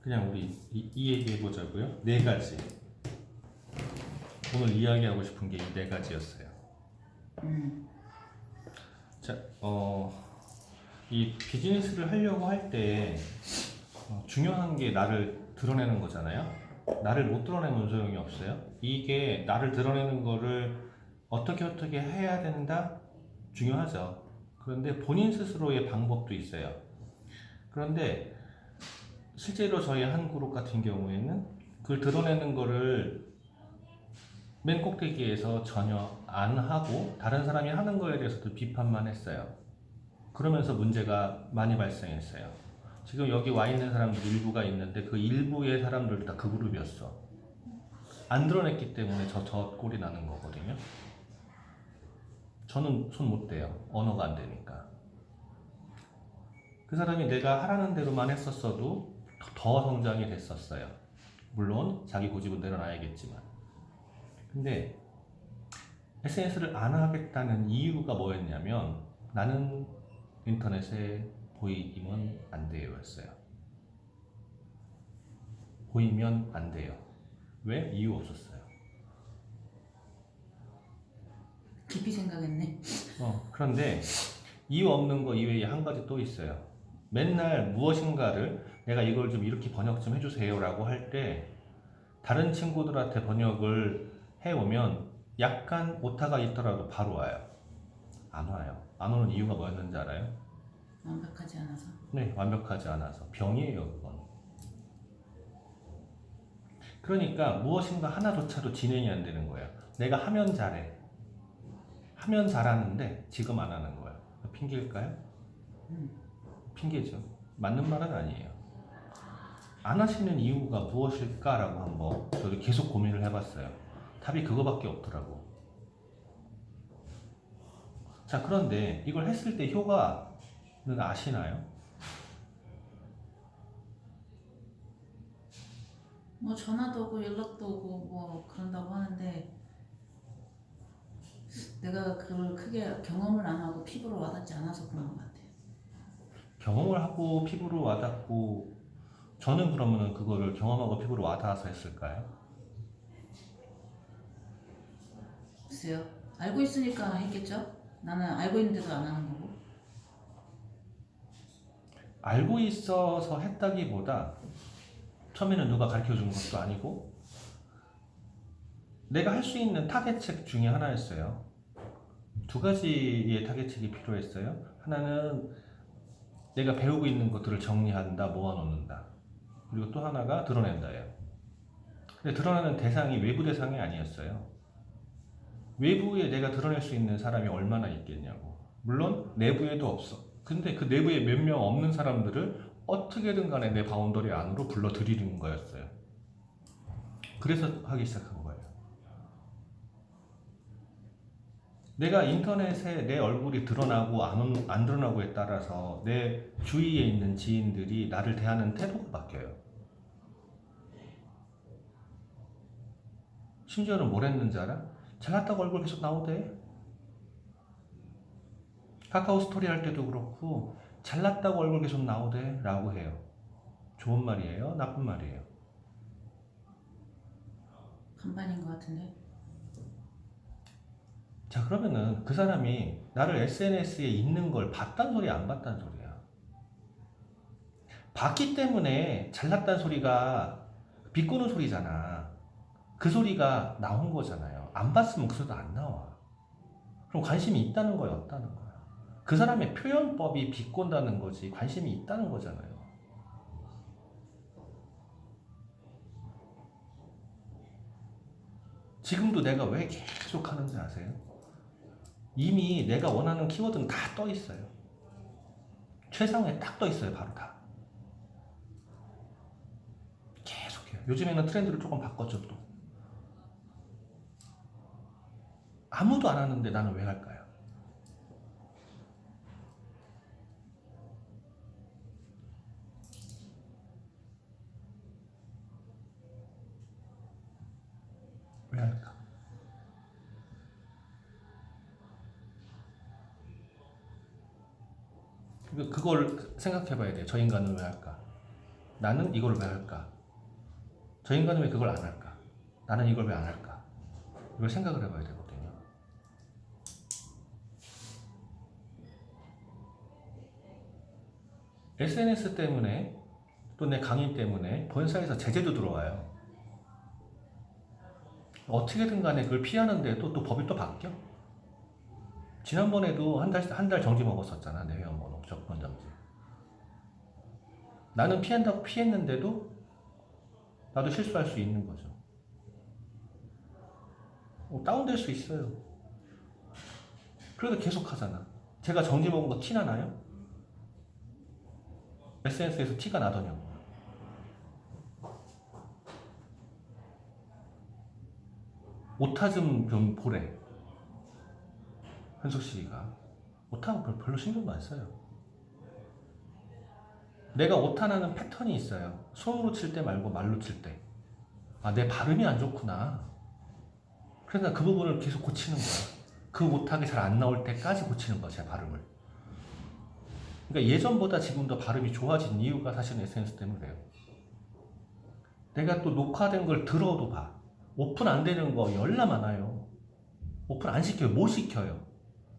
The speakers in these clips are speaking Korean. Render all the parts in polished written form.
그냥 우리 이 얘기 해보자고요. 네 가지. 오늘 이야기하고 싶은 게 이 네 가지였어요. 자, 이 비즈니스를 하려고 할 때 중요한 게 나를 드러내는 거잖아요. 나를 못 드러내면 소용이 없어요. 이게 나를 드러내는 거를 어떻게 해야 된다? 중요하죠. 그런데 본인 스스로의 방법도 있어요. 그런데 실제로 저희 한 그룹 같은 경우에는 그걸 드러내는 거를 맨 꼭대기에서 전혀 안 하고 다른 사람이 하는 거에 대해서도 비판만 했어요. 그러면서 문제가 많이 발생했어요. 지금 여기 와 있는 사람들 일부가 있는데 그 일부의 사람들도 다 그 그룹이었어. 안 드러냈기 때문에 저 꼴이 나는 거거든요. 저는 손 못 대요. 언어가 안 되니까. 그 사람이 내가 하라는 대로만 했었어도 더 성장이 됐었어요. 물론 자기 고집은 내려놔야겠지만. 근데 SNS를 안 하겠다는 이유가 뭐였냐면 나는 인터넷에 보이면 안 돼요 였어요. 보이면 안 돼요. 왜? 이유 없었어요. 깊이 생각했네. 그런데 이유 없는 거 이외에 한 가지 또 있어요. 맨날 무엇인가를 내가 이걸 좀 이렇게 번역 좀 해주세요 라고 할 때 다른 친구들한테 번역을 해오면 약간 오타가 있더라도 바로 와요. 안 와요. 안 오는 이유가 뭐였는지 알아요? 완벽하지 않아서. 네, 완벽하지 않아서. 병이에요, 그건. 그러니까 무엇인가 하나조차도 진행이 안 되는 거예요. 내가 하면 잘해. 하면 잘하는데 지금 안 하는 거예요. 핑계일까요? 핑계죠. 맞는 말은 아니에요. 안 하시는 이유가 무엇일까라고 한번 저도 계속 고민을 해봤어요. 답이 그거밖에 없더라고. 자, 그런데 이걸 했을 때 효과는 아시나요? 뭐 전화도 오고 연락도 오고 뭐 그런다고 하는데 내가 그걸 크게 경험을 안 하고 피부로 와닿지 않아서 그런 것 같아요. 경험을 하고 피부로 와닿고 저는 그러면은 그거를 경험하고 피부로 와닿아서 했을까요? 글쎄요. 알고 있으니까 했겠죠? 나는 알고 있는데도 안 하는 거고. 알고 있어서 했다기보다 처음에는 누가 가르쳐 준 것도 아니고 내가 할 수 있는 타겟책 중에 하나였어요. 두 가지의 타겟책이 필요했어요. 하나는 내가 배우고 있는 것들을 정리한다, 모아놓는다. 그리고 또 하나가 드러낸다예요. 근데 드러나는 대상이 외부 대상이 아니었어요. 외부에 내가 드러낼 수 있는 사람이 얼마나 있겠냐고. 물론 내부에도 없어. 근데 그 내부에 몇 명 없는 사람들을 어떻게든 간에 내 바운더리 안으로 불러들이는 거였어요. 그래서 하기 시작한 거예요. 내가 인터넷에 내 얼굴이 드러나고 안 드러나고에 따라서 내 주위에 있는 지인들이 나를 대하는 태도가 바뀌어요. 심지어는 뭘 했는지 알아? 잘났다고 얼굴 계속 나오대. 카카오 스토리 할 때도 그렇고 잘났다고 얼굴 계속 나오대 라고 해요. 좋은 말이에요? 나쁜 말이에요? 반반인 것 같은데. 자, 그러면은 그 사람이 나를 SNS에 있는 걸 봤단 소리야, 안 봤단 소리야? 봤기 때문에 잘났단 소리가 비꼬는 소리잖아. 그 소리가 나온 거잖아요. 안 봤으면 그 소리도 안 나와. 그럼 관심이 있다는 거야, 없다는 거야? 그 사람의 표현법이 비꼰다는 거지 관심이 있다는 거잖아요. 지금도 내가 왜 계속 하는지 아세요? 이미 내가 원하는 키워드는 다 떠 있어요. 최상에 딱 떠 있어요, 바로 다. 계속해요. 요즘에는 트렌드를 조금 바꿨죠, 또. 아무도 안 하는데 나는 왜 할까요? 왜 할까? 그걸 생각해 봐야 돼요. 저 인간은 왜 할까? 나는 이걸 왜 할까? 저 인간은 왜 그걸 안 할까? 나는 이걸 왜 안 할까? 이걸 생각을 해봐야 되거든요. SNS 때문에 또 내 강의 때문에 본사에서 제재도 들어와요. 어떻게든 간에 그걸 피하는데도 또 법이 또 바뀌어. 지난번에도 한 달 정지 먹었었잖아. 내 회원번호 접근 정지. 나는 피한다고 피했는데도 나도 실수할 수 있는 거죠. 다운될 수 있어요. 그래도 계속 하잖아. 제가 정지 먹은 거 티나 나요? SNS에서 티가 나더냐고. 오타 좀 보래. 현숙씨가 오타가 별로 신경도 안 써요. 내가 오타나는 패턴이 있어요. 손으로 칠 때 말고 말로 칠 때. 아, 내 발음이 안 좋구나. 그래서 그 부분을 계속 고치는 거야. 그 오타가 잘 안 나올 때까지 고치는 거야, 제 발음을. 그러니까 예전보다 지금 더 발음이 좋아진 이유가 사실은 SNS 때문에 그래요. 내가 또 녹화된 걸 들어도 봐. 오픈 안 되는 거 열나 많아요. 오픈 안 시켜요. 못 시켜요.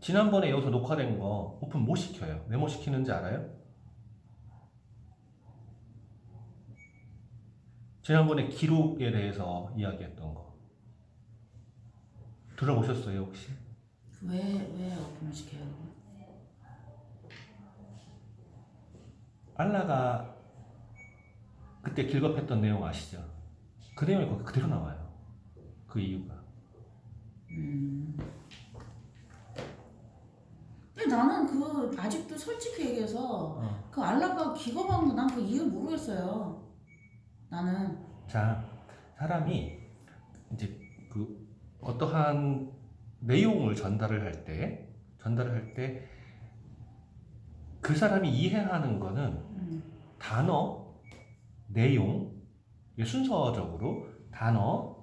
지난번에 여기서 녹화된 거 오픈 못 시켜요. 왜 못 시키는지 알아요? 지난번에 기록에 대해서 이야기했던 거 들어보셨어요 혹시? 왜 오픈을 시켜요? 알라가 그때 길겁했던 내용 아시죠? 그 내용이 거기 그대로 나와요. 그 이유가. 근데 나는 그 아직도 솔직히 얘기해서 그 알라가 기겁한 거 난 그 이유 모르겠어요. 나는. 자, 사람이 이제 그 어떠한 내용을 전달을 할 때 그 사람이 이해하는 거는 단어, 내용, 순서적으로 단어,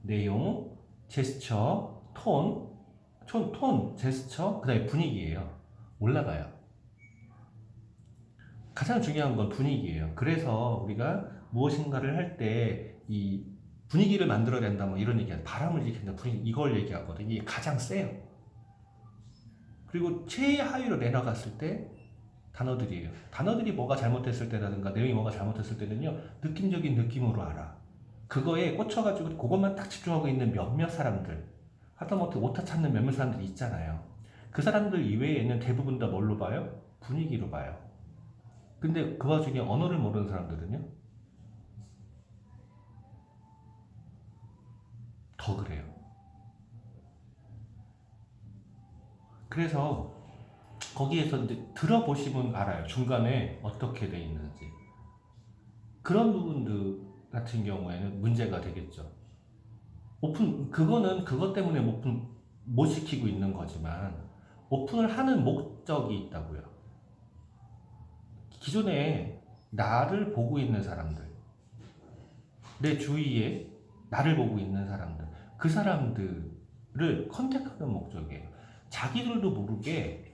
내용, 제스처, 톤, 제스처, 그 다음에 분위기예요. 올라가요. 가장 중요한 건 분위기예요. 그래서 우리가 무엇인가를 할 때 이 분위기를 만들어야 된다 뭐 이런 얘기야. 바람을 일으킨다 분위기 이걸 얘기하거든요. 이게 가장 세요. 그리고 최하위로 내려갔을 때 단어들이에요. 단어들이 뭐가 잘못됐을 때라든가 내용이 뭐가 잘못됐을 때는요. 느낌적인 느낌으로 알아. 그거에 꽂혀가지고 그것만 딱 집중하고 있는 몇몇 사람들 하다못해 오타 찾는 몇몇 사람들이 있잖아요. 그 사람들 이외에는 대부분 다 뭘로 봐요? 분위기로 봐요. 근데 그 와중에 언어를 모르는 사람들은요. 더 그래요. 그래서 거기에서 이제 들어보시면 알아요. 중간에 어떻게 돼 있는지. 그런 부분들 같은 경우에는 문제가 되겠죠. 그거는 그것 때문에 오픈 못 시키고 있는 거지만 오픈을 하는 목적이 있다고요. 기존에 나를 보고 있는 사람들, 내 주위에 나를 보고 있는 사람들, 그 사람들을 컨택하는 목적이에요. 자기들도 모르게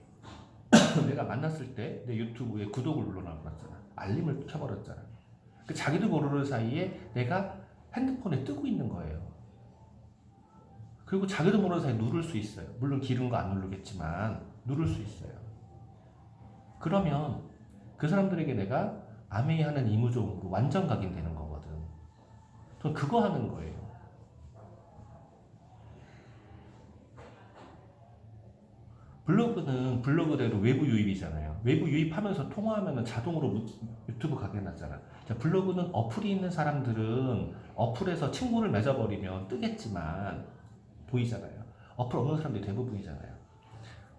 내가 만났을 때 내 유튜브에 구독을 눌러놨잖아. 알림을 켜버렸잖아. 그 자기도 모르는 사이에 내가 핸드폰에 뜨고 있는 거예요. 그리고 자기도 모르는 사이에 누를 수 있어요. 물론 길은 거 안 누르겠지만 누를 수 있어요. 그러면 그 사람들에게 내가 아메이하는 이무적으로 완전 각인되는 거거든. 전 그거 하는 거예요. 블로그는 블로그대로 외부 유입이잖아요. 외부 유입하면서 통화하면 자동으로 유튜브 가게 나잖아. 자, 블로그는 어플이 있는 사람들은 어플에서 친구를 맺어버리면 뜨겠지만 보이잖아요. 어플 없는 사람들이 대부분이잖아요.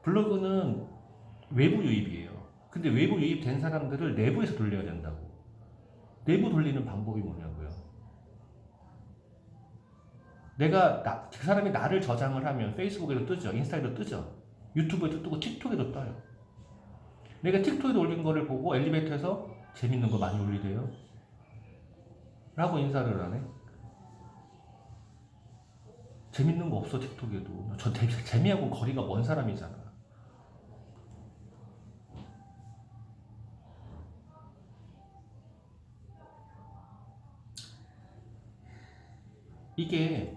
블로그는 외부 유입이에요. 근데 외부 유입된 사람들을 내부에서 돌려야 된다고. 내부 돌리는 방법이 뭐냐고요. 그 사람이 나를 저장을 하면 페이스북에도 뜨죠. 인스타에도 뜨죠. 유튜브에도 뜨고 틱톡에도 떠요. 내가 틱톡에 올린 거를 보고 엘리베이터에서 재밌는 거 많이 올리래요 라고 인사를 하네. 재밌는 거 없어 틱톡에도. 저 재미하고 거리가 먼 사람이잖아. 이게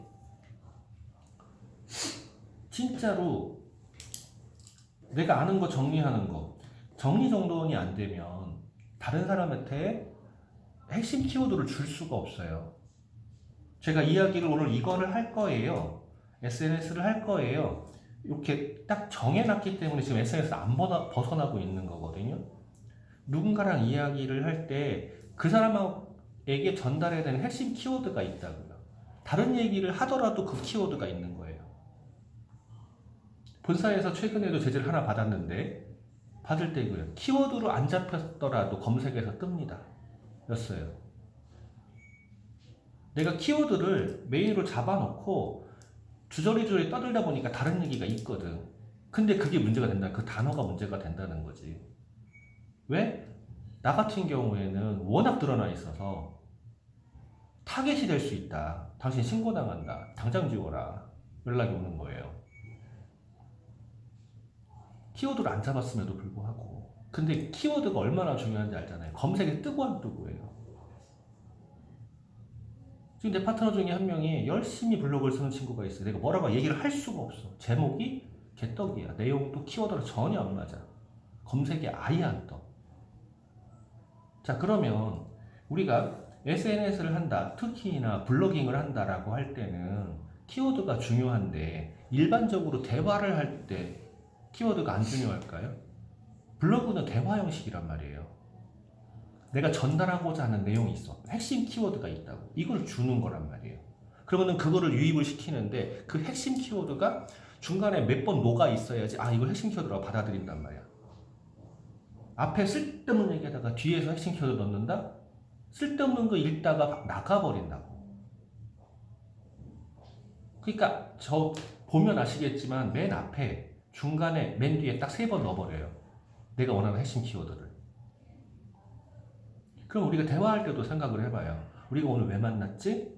진짜로 내가 아는 거 정리하는 거 정리정돈이 안 되면 다른 사람한테 핵심 키워드를 줄 수가 없어요. 제가 이야기를 오늘 이거를 할 거예요. SNS를 할 거예요. 이렇게 딱 정해놨기 때문에 지금 SNS에서 안 벗어나고 있는 거거든요. 누군가랑 이야기를 할 때 그 사람에게 전달해야 되는 핵심 키워드가 있다고요. 다른 얘기를 하더라도 그 키워드가 있는 거예요. 본사에서 최근에도 제재를 하나 받았는데 받을 때 그래요. 키워드로 안 잡혔더라도 검색에서 뜹니다. 였어요. 내가 키워드를 메인으로 잡아놓고 주저리주저리 떠들다 보니까 다른 얘기가 있거든. 근데 그게 문제가 된다. 그 단어가 문제가 된다는 거지. 왜? 나 같은 경우에는 워낙 드러나 있어서 타겟이 될 수 있다. 당신 신고당한다. 당장 지워라. 연락이 오는 거예요. 키워드를 안 잡았음에도 불구하고. 근데 키워드가 얼마나 중요한지 알잖아요. 검색에 뜨고 안 뜨고예요. 지금 내 파트너 중에 한 명이 열심히 블로그를 쓰는 친구가 있어요. 내가 뭐라고 얘기를 할 수가 없어. 제목이 개떡이야. 내용도 키워드랑 전혀 안 맞아. 검색에 아예 안 떠. 자, 그러면 우리가 SNS를 한다, 특히나 블로깅을 한다라고 할 때는 키워드가 중요한데 일반적으로 대화를 할 때 키워드가 안 중요할까요? 블로그는 대화 형식이란 말이에요. 내가 전달하고자 하는 내용이 있어. 핵심 키워드가 있다고. 이걸 주는 거란 말이에요. 그러면은 그거를 유입을 시키는데 그 핵심 키워드가 중간에 몇 번 녹아 있어야지 이걸 핵심 키워드라고 받아들인단 말이야. 앞에 쓸데없는 얘기하다가 뒤에서 핵심 키워드 넣는다? 쓸데없는 거 읽다가 나가버린다고. 그러니까 저 보면 아시겠지만 맨 앞에 중간에 맨 뒤에 딱 3번 넣어버려요. 내가 원하는 핵심 키워드를. 그럼 우리가 대화할 때도 생각을 해봐요. 우리가 오늘 왜 만났지?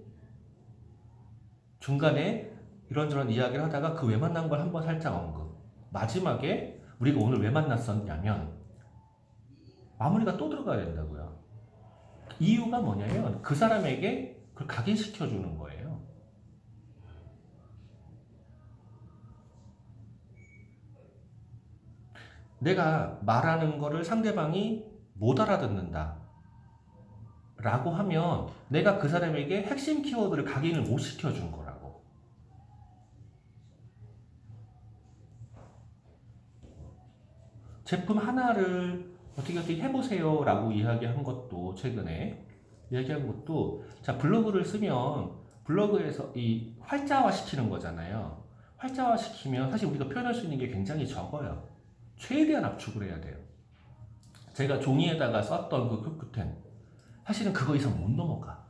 중간에 이런저런 이야기를 하다가 그 왜 만난 걸 한번 살짝 언급. 마지막에 우리가 오늘 왜 만났었냐면 마무리가 또 들어가야 된다고요. 이유가 뭐냐면 그 사람에게 그걸 각인시켜주는 거예요. 내가 말하는 거를 상대방이 못 알아듣는다 라고 하면 내가 그 사람에게 핵심 키워드를 각인을 못 시켜준 거라고. 제품 하나를 어떻게 해보세요 라고 이야기한 것도 최근에 이야기한 것도 자 블로그를 쓰면 블로그에서 이 활자화 시키는 거잖아요. 활자화 시키면 사실 우리가 표현할 수 있는 게 굉장히 적어요. 최대한 압축을 해야 돼요. 제가 종이에다가 썼던 그 큐큐텐 사실은 그거 이상 못 넘어가.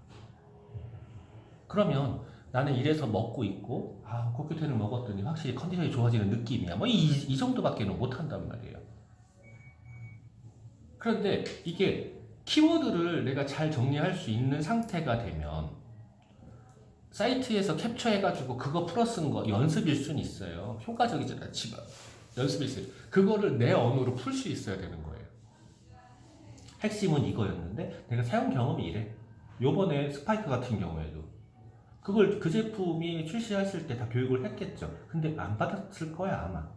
그러면 나는 이래서 먹고 있고 큐큐텐을 먹었더니 확실히 컨디션이 좋아지는 느낌이야. 이 정도밖에는 못한단 말이에요. 그런데 이게 키워드를 내가 잘 정리할 수 있는 상태가 되면 사이트에서 캡처해가지고 그거 플러스는 거 연습일 수는 있어요. 효과적이진 않지만 연습일 수 있어요. 그거를 내 언어로 풀 수 있어야 되는 거예요. 핵심은 이거였는데 내가 사용 경험이 이래. 요번에 스파이크 같은 경우에도 그걸 그 제품이 출시했을 때 다 교육을 했겠죠. 근데 안 받았을 거야 아마.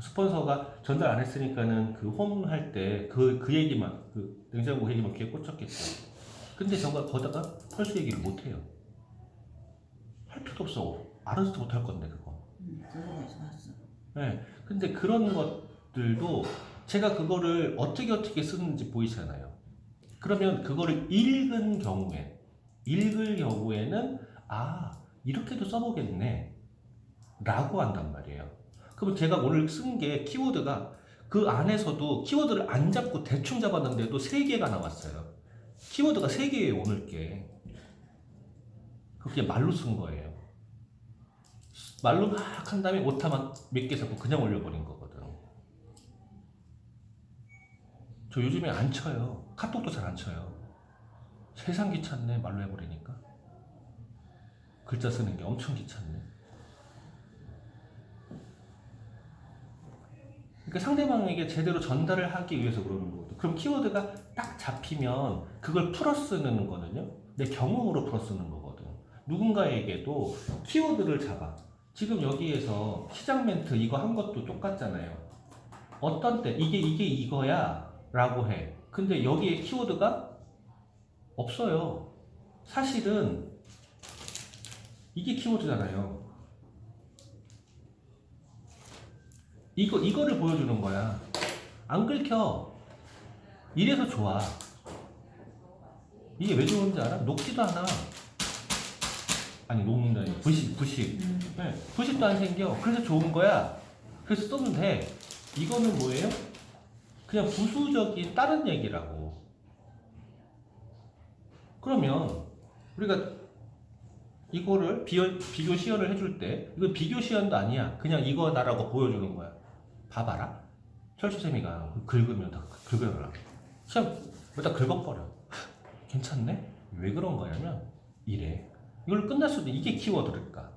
스폰서가 전달 안 했으니까는 그 홈 할 때 그 얘기만 그 냉장고 얘기만 귀에 꽂혔겠죠. 근데 저가 거다가 펄스 얘기를 못 해요. 할 필요도 없어. 알아서도 못 할 건데 그거. 그거 맞어. 네. 근데 그런 것들도 제가 그거를 어떻게 쓰는지 보이잖아요. 그러면 그거를 읽을 경우에는 이렇게도 써보겠네 라고 한단 말이에요. 그럼 제가 오늘 쓴 게 키워드가 그 안에서도 키워드를 안 잡고 대충 잡았는데도 3개가 나왔어요. 키워드가 3개예요 오늘 게. 그게 말로 쓴 거예요. 말로 막 한 다음에 오타만 몇 개 잡고 그냥 올려버린 거거든. 저 요즘에 안 쳐요. 카톡도 잘 안 쳐요. 세상 귀찮네 말로 해버리니까. 글자 쓰는 게 엄청 귀찮네. 그러니까 상대방에게 제대로 전달을 하기 위해서 그러는 거거든. 그럼 키워드가 딱 잡히면 그걸 풀어 쓰는 거는요. 내 경험으로 풀어 쓰는 거거든. 누군가에게도 키워드를 잡아. 지금 여기에서 시작 멘트 이거 한 것도 똑같잖아요. 어떤 때 이게 이거야 라고 해. 근데 여기에 키워드가 없어요. 사실은 이게 키워드잖아요. 이거를 보여주는 거야. 안 긁혀. 이래서 좋아. 이게 왜 좋은지 알아? 녹지도 않아. 아니 녹는다니 부식. 네, 부식도 안 생겨. 그래서 좋은 거야. 그래서 써도 돼. 이거는 뭐예요? 그냥 부수적인 다른 얘기라고. 그러면 우리가 이거를 비교 시연을 해줄 때 이거 비교 시연도 아니야. 그냥 이거다라고 보여주는 거야. 봐봐라. 철수쌤이가 긁으면 다 긁어라. 시험 다 긁어버려. 괜찮네? 왜 그런 거냐면 이래. 이걸 끝났을 때 이게 키워드일까?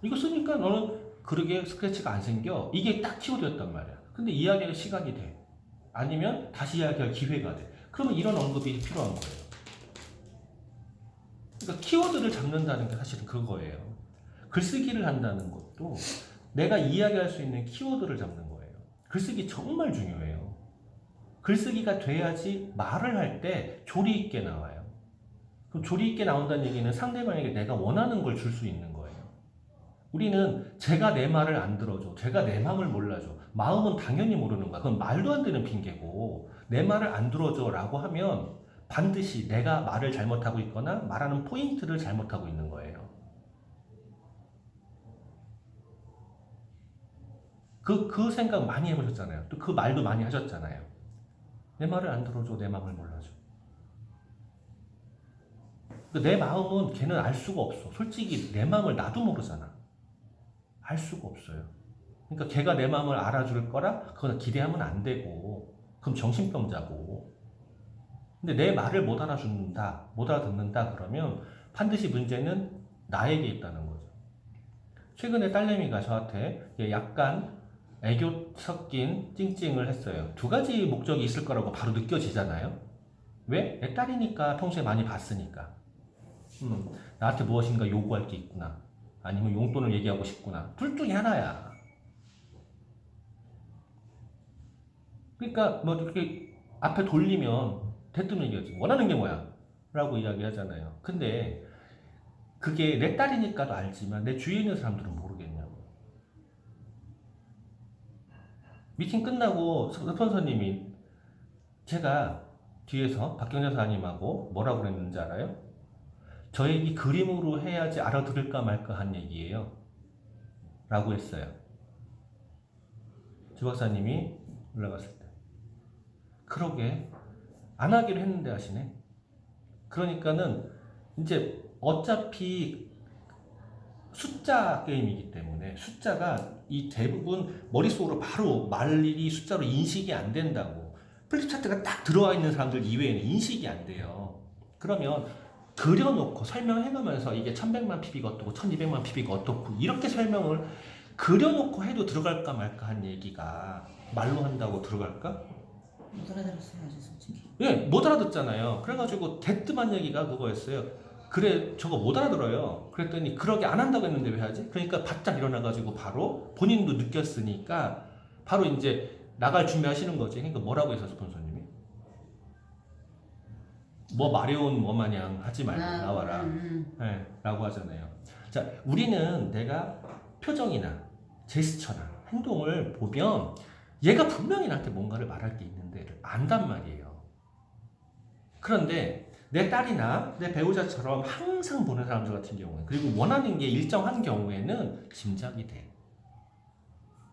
이거 쓰니까 너는 그러게 스크래치가 안 생겨. 이게 딱 키워드였단 말이야. 근데 이야기할 시간이 돼. 아니면 다시 이야기할 기회가 돼. 그러면 이런 언급이 필요한 거예요. 그러니까 키워드를 잡는다는 게 사실은 그거예요. 글쓰기를 한다는 것도 내가 이야기할 수 있는 키워드를 잡는 거예요. 글쓰기 정말 중요해요. 글쓰기가 돼야지 말을 할 때 조리 있게 나와요. 그럼 조리 있게 나온다는 얘기는 상대방에게 내가 원하는 걸 줄 수 있는 거예요. 우리는 제가 내 말을 안 들어줘. 제가 내 마음을 몰라줘. 마음은 당연히 모르는 거야. 그건 말도 안 되는 핑계고 내 말을 안 들어줘 라고 하면 반드시 내가 말을 잘못하고 있거나 말하는 포인트를 잘못하고 있는 거예요. 그 생각 많이 해보셨잖아요. 또 그 말도 많이 하셨잖아요. 내 말을 안 들어줘. 내 마음을 몰라줘. 내 마음은 걔는 알 수가 없어. 솔직히 내 마음을 나도 모르잖아. 알 수가 없어요. 그러니까 걔가 내 마음을 알아줄 거라 그건 기대하면 안 되고 그럼 정신병자고. 근데 내 말을 못 알아준다, 못 알아듣는다 그러면 반드시 문제는 나에게 있다는 거죠. 최근에 딸내미가 저한테 약간 애교 섞인 찡찡을 했어요. 두 가지 목적이 있을 거라고 바로 느껴지잖아요. 왜? 내 딸이니까 평소에 많이 봤으니까. 나한테 무엇인가 요구할 게 있구나. 아니면 용돈을 얘기하고 싶구나. 둘 중에 하나야. 그러니까 뭐 이렇게 앞에 돌리면 대뜸 얘기하지. 원하는 게 뭐야? 라고 이야기하잖아요. 근데 그게 내 딸이니까도 알지만 내 주위에 있는 사람들은 모르겠냐고. 미팅 끝나고 스폰서님이 제가 뒤에서 박경자 사장님하고 뭐라고 그랬는지 알아요? 저 얘기 그림으로 해야지 알아들을까 말까 한 얘기예요. 라고 했어요. 주 박사님이 올라갔을 때. 그러게 안 하기로 했는데 하시네. 그러니까는 이제 어차피 숫자 게임이기 때문에 숫자가 이 대부분 머릿속으로 바로 말이 숫자로 인식이 안 된다고. 플립 차트가 딱 들어와 있는 사람들 이외에는 인식이 안 돼요. 그러면 그려놓고 설명해가면서 이게 1100만 PB가 어떻고 1200만 PB가 어떻고 이렇게 설명을 그려놓고 해도 들어갈까 말까 한 얘기가 말로 한다고 들어갈까? 못 알아들었어요, 아주 솔직히. 예, 못 알아듣잖아요. 그래가지고 대뜸한 얘기가 그거였어요. 그래, 저거 못 알아들어요. 그랬더니 그러게 안 한다고 했는데 왜 하지? 그러니까 바짝 일어나가지고 바로 본인도 느꼈으니까 바로 이제 나갈 준비하시는 거지. 그러니까 뭐라고 해서 스폰서님이? 뭐 마려운 뭐 마냥 하지 말고 나와라. 네, 라고 하잖아요. 자, 우리는 내가 표정이나 제스처나 행동을 보면 얘가 분명히 나한테 뭔가를 말할 게 있는데 안단 말이에요. 그런데 내 딸이나 내 배우자처럼 항상 보는 사람들 같은 경우는 그리고 원하는 게 일정한 경우에는 짐작이 돼.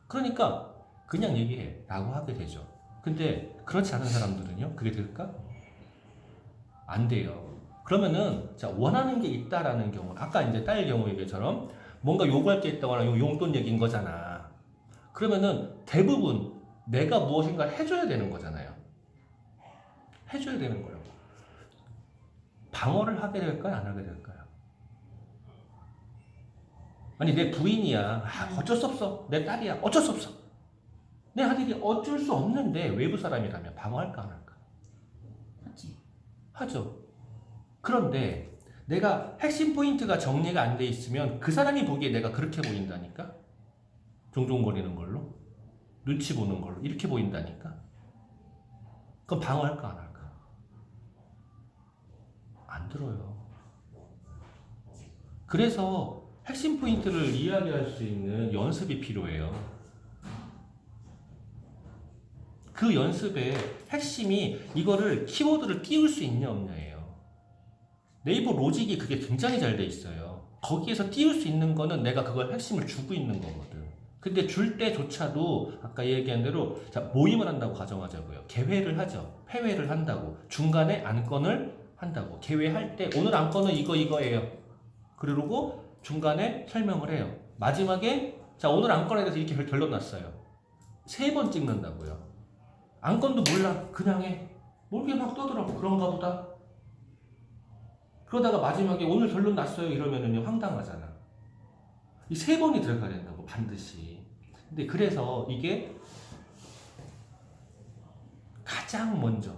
그러니까 그냥 얘기해 라고 하게 되죠. 근데 그렇지 않은 사람들은요, 그게 될까? 안 돼요. 그러면은 자, 원하는 게 있다라는 경우, 아까 이제 딸 경우 얘기처럼 뭔가 요구할 게 있다거나 용돈 얘기인 거잖아. 그러면은 대부분 내가 무엇인가 해줘야 되는 거잖아요. 해줘야 되는 거예요. 방어를 하게 될까요? 안 하게 될까요? 아니 내 부인이야. 어쩔 수 없어. 내 딸이야. 어쩔 수 없어. 내 아들이 어쩔 수 없는데 외부 사람이라면 방어할까 안 할까? 하지. 하죠. 그런데 내가 핵심 포인트가 정리가 안 돼 있으면 그 사람이 보기에 내가 그렇게 보인다니까? 종종거리는 걸로? 눈치 보는 걸로? 이렇게 보인다니까? 그럼 방어할까 안 할까? 안 들어요. 그래서 핵심 포인트를 이야기할 수 있는 연습이 필요해요. 그 연습의 핵심이 이거를 키워드를 띄울 수 있냐 없냐예요. 네이버 로직이 그게 굉장히 잘 돼 있어요. 거기에서 띄울 수 있는 거는 내가 그걸 핵심을 주고 있는 거거든. 근데 줄 때조차도 아까 얘기한 대로 자, 모임을 한다고 가정하자고요. 개회를 하죠. 폐회를 한다고. 중간에 안건을 한다고. 개회할 때 오늘 안건은 이거예요. 그리고 중간에 설명을 해요. 마지막에 자 오늘 안건에 대해서 이렇게 결론 났어요. 3번 찍는다고요. 안건도 몰라. 그냥 해. 모르게 막 떠들어고 그런가 보다. 그러다가 마지막에 오늘 결론 났어요 이러면은 황당하잖아. 이 3번이 들어가야 된다고 반드시. 근데 그래서 이게 가장 먼저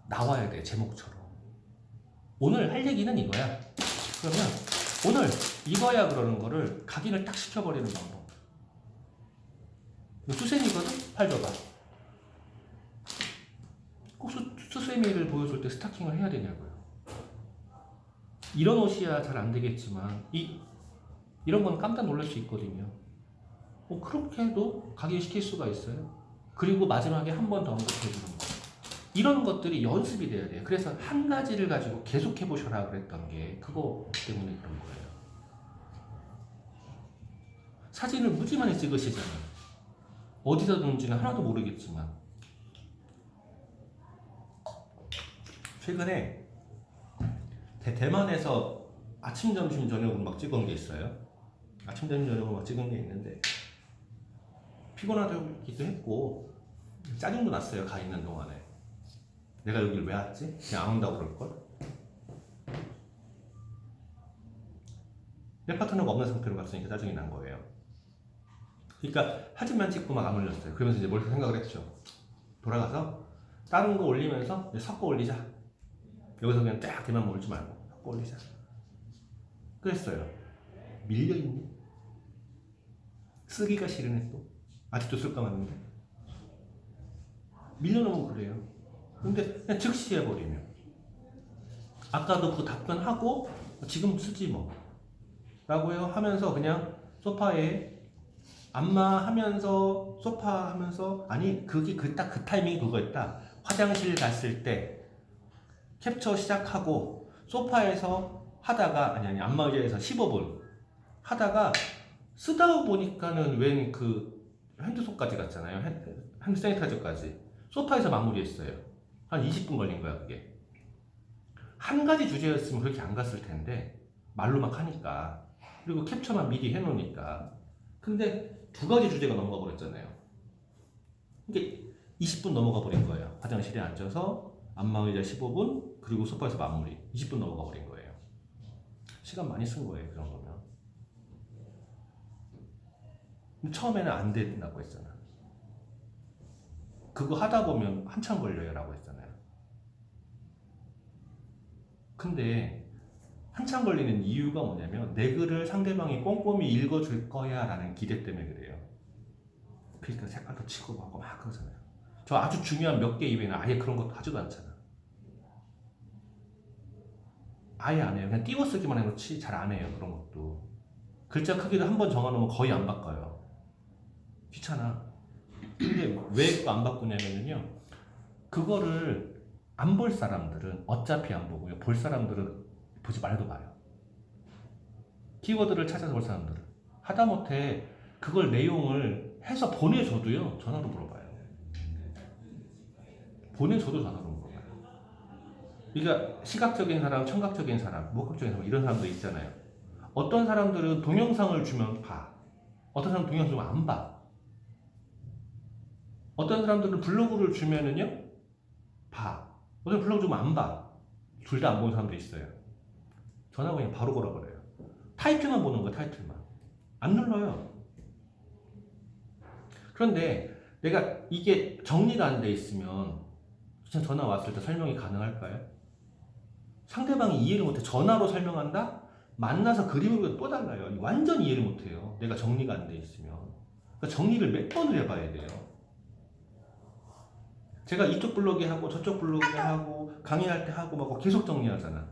나와야 돼. 제목처럼. 오늘 할 얘기는 이거야. 그러면 오늘 이거야 그러는 거를 각인을 딱 시켜버리는 방법. 수세미거든? 팔 줘봐. 꼭 수세미를 보여줄 때 스타킹을 해야 되냐고요. 이런 옷이야 잘 안 되겠지만 이런 건 깜짝 놀랄 수 있거든요. 그렇게 해도 각인시킬 수가 있어요. 그리고 마지막에 한 번 더 언급해주는 거. 이런 것들이 연습이 돼야 돼요. 그래서 한 가지를 가지고 계속 해보셔라 그랬던 게 그거 때문에 그런 거예요. 사진을 무지 많이 찍으시잖아요. 어디서 든지는 하나도 모르겠지만 최근에 대만에서 아침, 점심, 저녁으로 막 찍은 게 있어요. 아침, 점심, 저녁으로 막 찍은 게 있는데 피곤하기도 했고 짜증도 났어요. 가 있는 동안에 내가 여길 왜 왔지? 그냥 안 온다고 그럴걸? 내 파트너가 없는 상태로 갔으니까 짜증이 난 거예요. 그러니까 사진만 찍고 막 안 올렸어요. 그러면서 이제 뭘 생각을 했죠. 돌아가서 다른 거 올리면서 섞어 올리자. 여기서 그냥 딱 대만 몰지 말고 섞어 올리자. 그랬어요. 밀려있네. 쓰기가 싫으네 또. 아직도 쓸까 말인데. 밀려놓으면 그래요. 근데 그냥 즉시 해버리면. 아까도 그 답변하고 지금 쓰지 뭐. 라고 하면서 그냥 소파에 안마하면서 소파 하면서 아니 그게 딱 그 타이밍이 그거였다. 화장실 갔을 때 캡처 시작하고 소파에서 하다가 아니 안마 의자에서 15분 하다가 쓰다 보니까는 웬 그 핸드소까지 갔잖아요. 핸드 세니타이저까지 소파에서 마무리했어요. 한 20분 걸린 거야 그게. 한 가지 주제였으면 그렇게 안 갔을 텐데 말로 막 하니까 그리고 캡처만 미리 해놓으니까. 근데 2가지 주제가 넘어가 버렸잖아요. 이게 20분 넘어가 버린 거예요. 화장실에 앉아서 안마의자 15분 그리고 소파에서 마무리 20분 넘어가 버린 거예요. 시간 많이 쓴 거예요. 그런 거면. 근데 처음에는 안 된다고 했잖아. 그거 하다 보면 한참 걸려요 라고 했잖아요. 근데 한참 걸리는 이유가 뭐냐면 내 글을 상대방이 꼼꼼히 읽어줄 거야 라는 기대 때문에 그래요. 그러니까 색깔도 치고 하고 막 그러잖아요. 저 아주 중요한 몇 개 이외에는 아예 그런 것도 하지도 않잖아. 아예 안 해요. 그냥 띄워쓰기만 해놓지 잘 안 해요. 그런 것도. 글자 크기도 한 번 정해놓으면 거의 안 바꿔요. 귀찮아. 근데 왜 안 바꾸냐면요. 그거를 안 볼 사람들은 어차피 안 보고요. 볼 사람들은 보지 말도 마요. 키워드를 찾아서 볼 사람들은. 하다못해 그걸 내용을 해서 보내줘도요. 전화로 물어봐요. 보내줘도 전화로 물어봐요. 그러니까 시각적인 사람, 청각적인 사람, 무각적인 사람 이런 사람도 있잖아요. 어떤 사람들은 동영상을 주면 봐. 어떤 사람은 동영상 주면 안 봐. 어떤 사람들은 블로그를 주면은요. 봐. 어떤 블로그 주면 안 봐. 둘 다 안 보는 사람도 있어요. 전화 그냥 바로 걸어버려요. 타이틀만 보는 거야. 타이틀만. 안 눌러요. 그런데 내가 이게 정리가 안 돼 있으면 전화 왔을 때 설명이 가능할까요? 상대방이 이해를 못해. 전화로 설명한다? 만나서 그림을 보면 또 달라요. 완전 이해를 못해요. 내가 정리가 안 돼 있으면. 그러니까 정리를 몇 번을 해봐야 돼요. 제가 이쪽 블로그 하고 저쪽 블로그 하고 강의할 때 하고 막 계속 정리하잖아.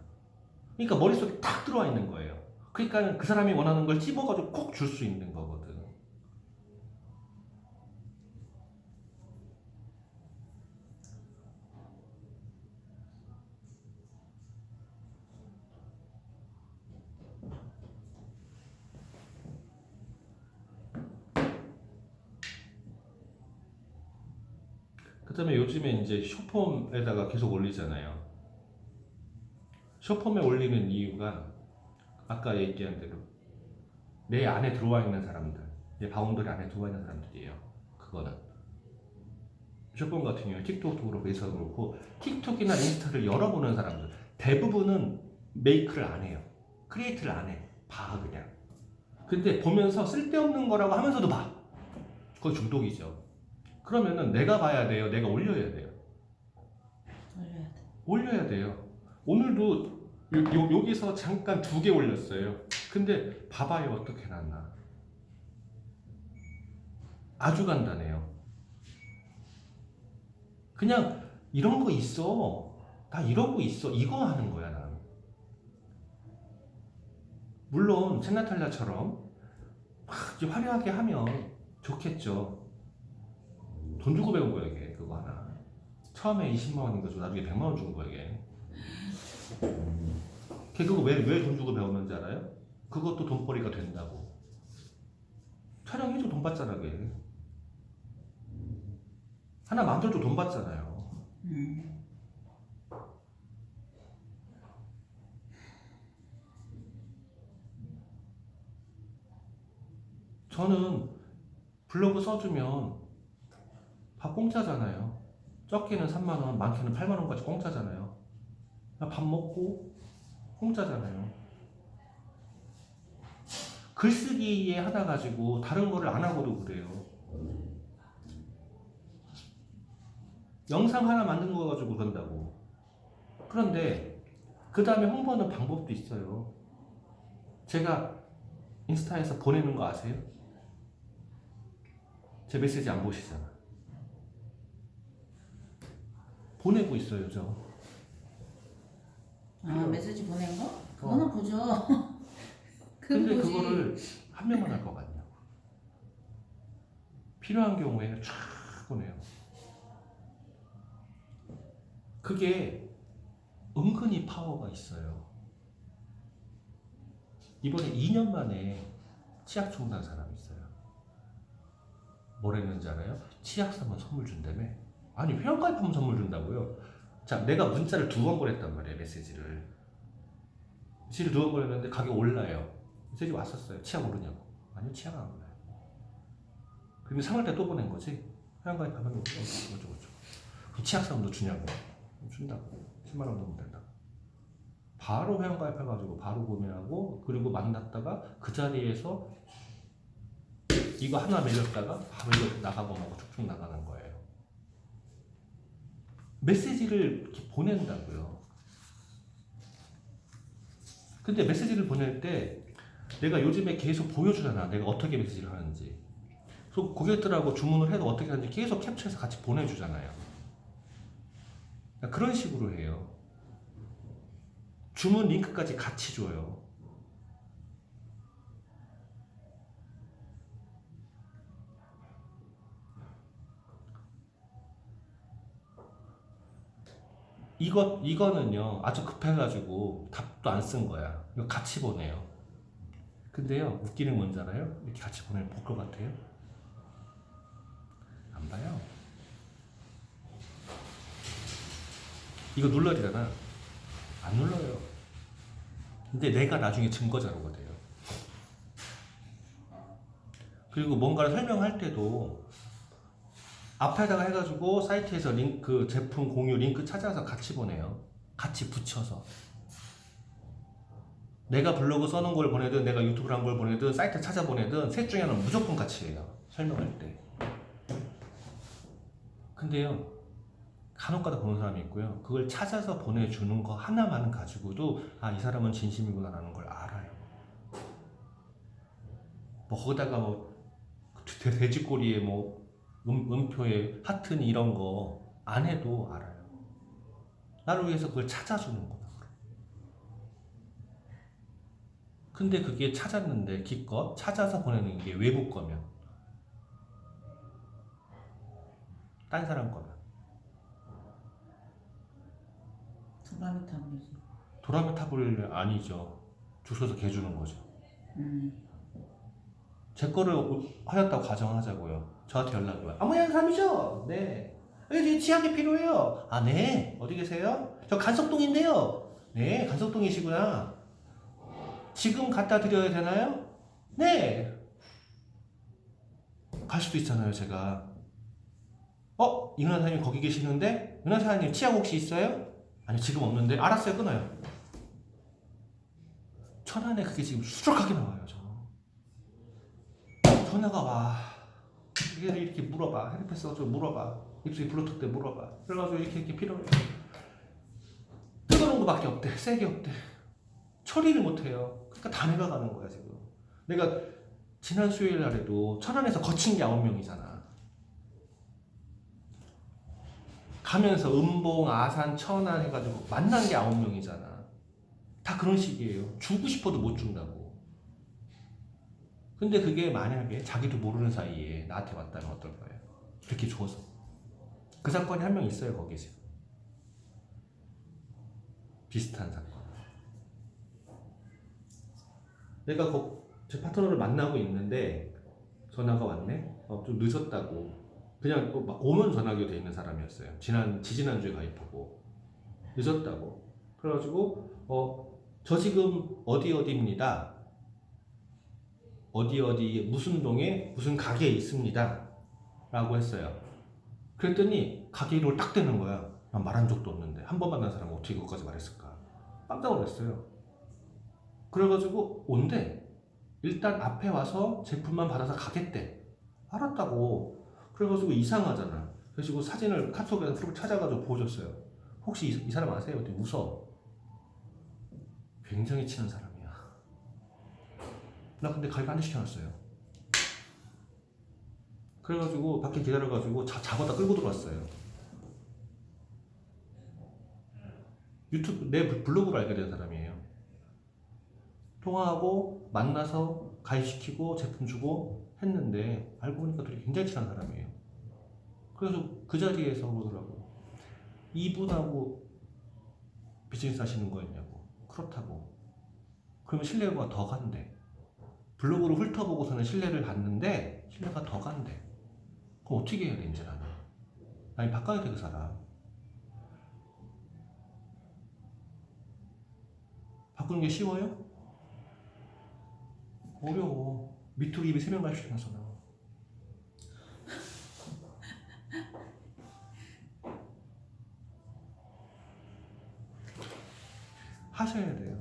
그러니까 머릿속에 탁 들어와 있는 거예요. 그러니까 그 사람이 원하는 걸 찝어가지고 꼭 줄 수 있는 거거든. 그 다음에 요즘에 이제 숏폼에다가 계속 올리잖아요. 숏폼에 올리는 이유가 아까 얘기한 대로 내 안에 들어와 있는 사람들, 내 바운더리 안에 들어와 있는 사람들이에요. 그거는 숏폼 같은 경우에 틱톡도 그렇고 인스타도 그렇고 틱톡이나 인스타를 열어보는 사람들 대부분은 메이크를 안 해요. 크리에이트를 안 해. 봐 그냥. 근데 보면서 쓸데없는 거라고 하면서도 봐. 그거 중독이죠. 그러면은 내가 봐야 돼요. 내가 올려야 돼요. 올려야 돼. 올려야 돼요. 오늘도 여기서 잠깐 2개 올렸어요. 근데 봐봐요 어떻게 났나. 아주 간단해요. 그냥 이런 거 있어. 나 이러고 있어. 이거 하는 거야 난. 물론 첸나탈라처럼 막 화려하게 하면 좋겠죠. 돈 주고 배운 거야 이게. 그거 하나. 처음에 20만 원인가 줘. 나중에 100만 원 준 거야 이게. 걔 그거 왜 돈 주고 배웠는지 알아요? 그것도 돈벌이가 된다고. 촬영해줘 돈 받잖아 걔. 하나 만들어줘 돈 받잖아요. 저는 블로그 써주면 밥 공짜잖아요. 적게는 3만 원, 많게는 8만 원까지 공짜잖아요. 나 밥 먹고 공짜잖아요. 글쓰기에 하나 가지고 다른 거를 안 하고도 그래요. 영상 하나 만든 거 가지고 그런다고. 그런데 그 다음에 홍보하는 방법도 있어요. 제가 인스타에서 보내는 거 아세요? 제 메시지 안 보시잖아. 보내고 있어요 저. 메시지 보낸 거? 그거는 보죠. 근데 보지. 그거를 한 명만 할 것 같냐고. 필요한 경우에는 쫙 보내요. 그게 은근히 파워가 있어요. 이번에 2년 만에 치약 주문한 사람이 있어요. 뭘 했는지 알아요? 치약 사면 선물 준다며? 아니 회원가입하면 선물 준다고요? 자, 내가 문자를 2번 보냈단 말이에요. 메시지를 2번 보냈는데 가격 올라요. 메시지 왔었어요. 치약 오르냐고. 아니요 치약 안 올라요. 그러면 3월 때 또 보낸 거지. 회원가입하면 어쩌고저쩌고. 그럼 치약 사면 너 주냐고. 준다고. 10만 원 넣으면 된다고. 바로 회원가입해가지고 바로 구매하고 그리고 만났다가 그 자리에서 이거 하나 밀렸다가 바로 이거 나가고 하고 쭉쭉 나가는 거예요. 메시지를 이렇게 보낸다고요. 근데 메시지를 보낼 때 내가 요즘에 계속 보여주잖아. 내가 어떻게 메시지를 하는지. 그래서 고객들하고 주문을 해도 어떻게 하는지 계속 캡처해서 같이 보내주잖아요. 그런 식으로 해요. 주문 링크까지 같이 줘요. 이거는요 아주 급해가지고 답도 안 쓴 거야. 이거 같이 보내요. 근데요 웃기는 건 뭔지 알아요? 이렇게 같이 보내면 볼 것 같아요? 안 봐요. 이거 눌러야 되잖아. 안 눌러요. 근데 내가 나중에 증거 자료가 돼요. 그리고 뭔가를 설명할 때도 앞에다가 해가지고 사이트에서 링크, 제품 공유 링크 찾아서 같이 보내요. 같이 붙여서. 내가 블로그 써놓은 걸 보내든 내가 유튜브를 한 걸 보내든 사이트 찾아보내든 셋 중에 하나는 무조건 같이 해요. 설명할 때. 근데요 간혹가다 보는 사람이 있고요. 그걸 찾아서 보내주는 거 하나만 가지고도 아, 이 사람은 진심이구나라는 걸 알아요. 뭐 거기다가 뭐 돼지꼬리에 뭐 음표에 하트니 이런 거 안 해도 알아요. 나를 위해서 그걸 찾아주는 거다. 근데 그게 찾았는데 기껏 찾아서 보내는 게 외부 거면, 딴 사람 거면 도라미 타블이지. 도라미 타블 아니죠. 주소서 개 주는 거죠. 제 거를 하였다고 가정하자고요. 저한테 연락이 와요. 아무튼 사람이죠? 네. 여기 치약이 필요해요. 아, 네. 어디 계세요? 저 간석동인데요. 네, 간석동이시구나. 지금 갖다 드려야 되나요? 네. 갈 수도 있잖아요, 제가. 이은하 사장님 거기 계시는데? 은하 사장님 치약 혹시 있어요? 아니, 지금 없는데. 알았어요, 끊어요. 천안에 그게 지금 수락하게 나와요, 저. 전화가 와. 이렇게 물어봐. 헤르페스 가지고 물어봐. 입술이 블루투스 때 물어봐. 그래가지고 이렇게 필요해. 뜨거운 거밖에 없대. 세게 없대. 처리를 못해요. 그러니까 다 내가 가는 거야 지금. 내가 지난 수요일 날에도 천안에서 거친 게 9명이잖아. 가면서 음봉, 아산, 천안 해가지고 만난 게 9명이잖아. 다 그런 식이에요. 주고 싶어도 못 준다고. 근데 그게 만약에 자기도 모르는 사이에 나한테 왔다면 어떨 거예요? 그렇게 줘서. 그 사건이 한 명 있어요 거기 지금. 비슷한 사건. 내가 제 파트너를 만나고 있는데 전화가 왔네. 좀 늦었다고. 그냥 오면 전화기로 돼 있는 사람이었어요. 지지난주에 가입하고 늦었다고. 그래가지고 저 지금 어디입니다. 어디 무슨 동에 무슨 가게에 있습니다. 라고 했어요. 그랬더니 가게 이름을 딱 대는 거야. 난 말한 적도 없는데 한 번 만난 사람은 어떻게 그것까지 말했을까. 깜짝 놀랐어요. 그래가지고 온대. 일단 앞에 와서 제품만 받아서 가겠대. 알았다고. 그래가지고 이상하잖아. 그래가지고 사진을 카톡에서 쭉 찾아가지고 보여줬어요. 혹시 이 사람 아세요? 그때 웃어. 굉장히 친한 사람이야. 나 근데 가입 안 시켜놨어요. 그래가지고 밖에 기다려가지고 잡아다 끌고 들어왔어요. 유튜브 내 블로그로 알게 된 사람이에요. 통화하고 만나서 가입시키고 제품 주고 했는데 알고 보니까 둘이 굉장히 친한 사람이에요. 그래서 그 자리에서 그러더라고. 이분하고 비즈니스 하시는 거였냐고. 그렇다고. 그러면 신뢰가 더 간대. 블로그로 훑어보고서는 신뢰를 받는데 신뢰가 더 간대. 그럼 어떻게 해야 돼 이제 나는? 아니 바꿔야 돼 그 사람. 바꾸는 게 쉬워요? 어려워. 밑으로 입에 3명 가입시켜놔서 나. 하셔야 돼요.